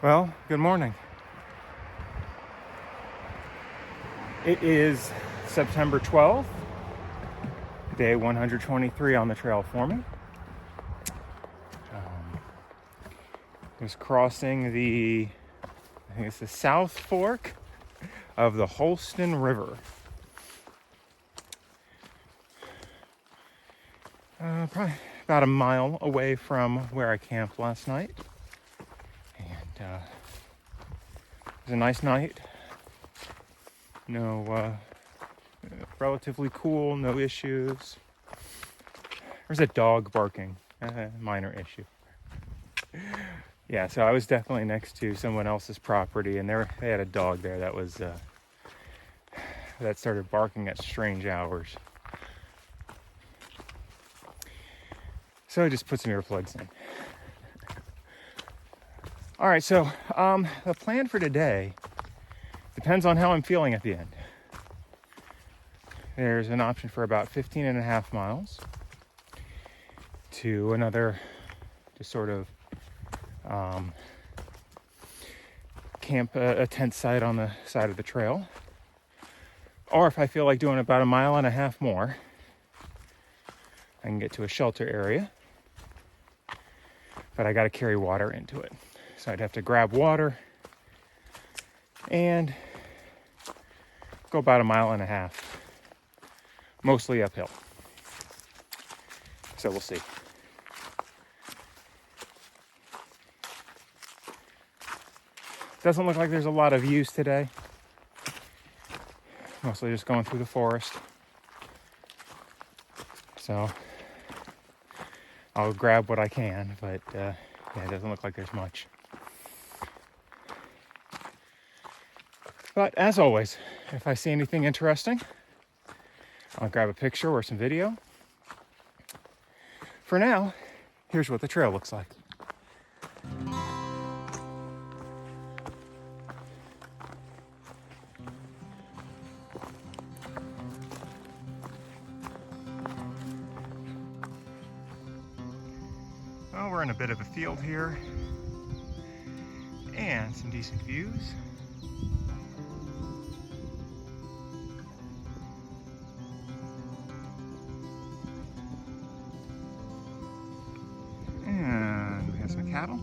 Well, good morning. It is September 12th, day 123 on the trail for me. Just crossing I think it's the South Fork of the Holston River. Probably about a mile away from where I camped last night. And it was a nice night. Relatively cool, no issues. There's a dog barking, minor issue. Yeah, so I was definitely next to someone else's property, and they had a dog there that started barking at strange hours. So I just put some earplugs in. All right, so the plan for today depends on how I'm feeling at the end. There's an option for about 15 and a half miles to another just sort of camp, a tent site on the side of the trail. Or if I feel like doing about a mile and a half more, I can get to a shelter area. But I got to carry water into it. So I'd have to grab water and go about a mile and a half, mostly uphill. So we'll see. Doesn't look like there's a lot of views today. Mostly just going through the forest. So I'll grab what I can, but yeah, it doesn't look like there's much. But as always, if I see anything interesting, I'll grab a picture or some video. For now, here's what the trail looks like. Well, we're in a bit of a field here and some decent views. And we have some cattle.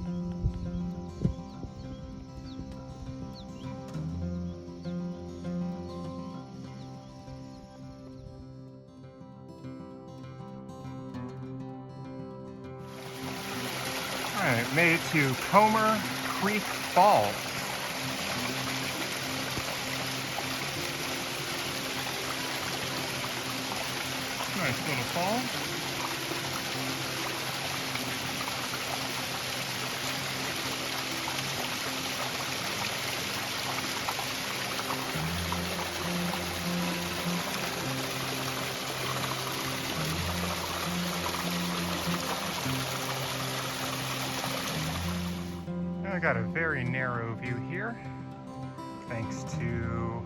All right, made it to Comer Creek Falls. Nice little fall. I got a very narrow view here, thanks to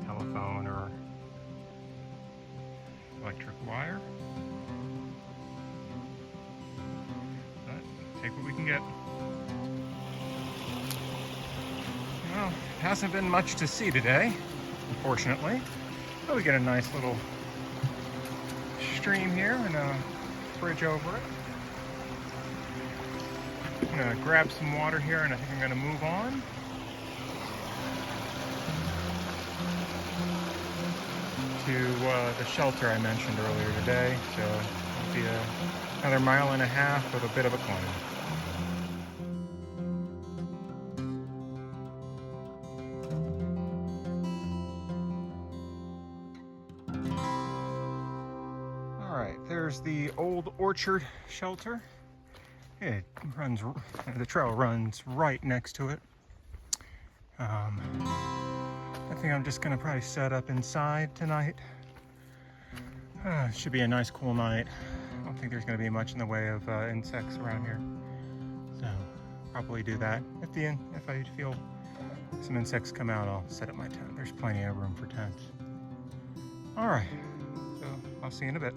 telephone or electric wire. But take what we can get. Well, hasn't been much to see today, unfortunately. But we get a nice little stream here and a bridge over it. I'm gonna grab some water here and I think I'm gonna move on. To the shelter I mentioned earlier today. So it'll be another mile and a half with a bit of a climb. All right, there's the old orchard shelter. The trail runs right next to it. I think I'm just gonna probably set up inside tonight. It should be a nice cool night. I don't think there's gonna be much in the way of insects around here. So probably do that. If I feel some insects come out, I'll set up my tent. There's plenty of room for tents. All right, so I'll see you in a bit.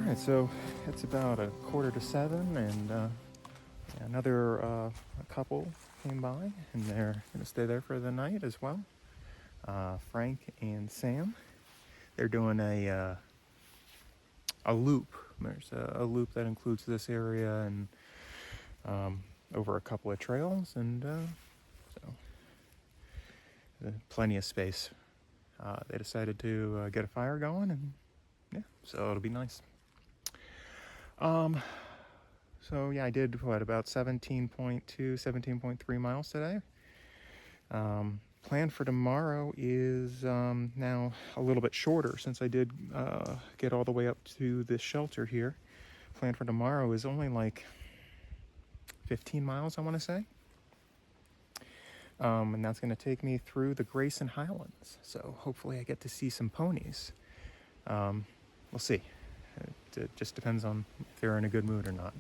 Alright, so it's about 6:45, and another couple came by, and they're going to stay there for the night as well. Frank and Sam. They're doing a loop. There's a loop that includes this area and over a couple of trails, and so plenty of space. They decided to get a fire going, and yeah, so it'll be nice. So yeah, I did about 17.2, 17.3 miles today. Plan for tomorrow is now a little bit shorter, since I did get all the way up to this shelter here. Plan for tomorrow is only like 15 miles, I want to say. And that's going to take me through the Grayson Highlands. So hopefully I get to see some ponies. We'll see. It just depends on if they're in a good mood or not.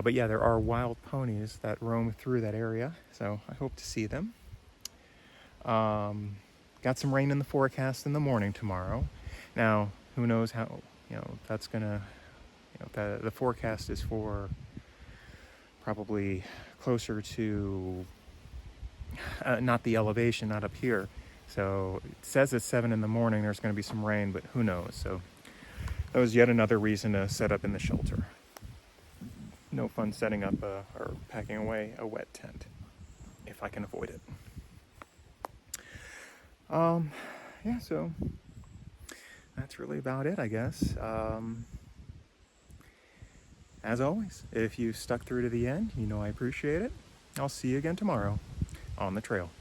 But yeah, there are wild ponies that roam through that area, so I hope to see them. Got some rain in the forecast in the morning tomorrow. Now, who knows how, that's gonna, the forecast is for probably closer to, not the elevation, not up here. So it says at 7 in the morning there's going to be some rain, but who knows. So that was yet another reason to set up in the shelter. No fun setting up or packing away a wet tent if I can avoid it. Yeah, so that's really about it, I guess. As always, if you stuck through to the end, I appreciate it. I'll see you again tomorrow on the trail.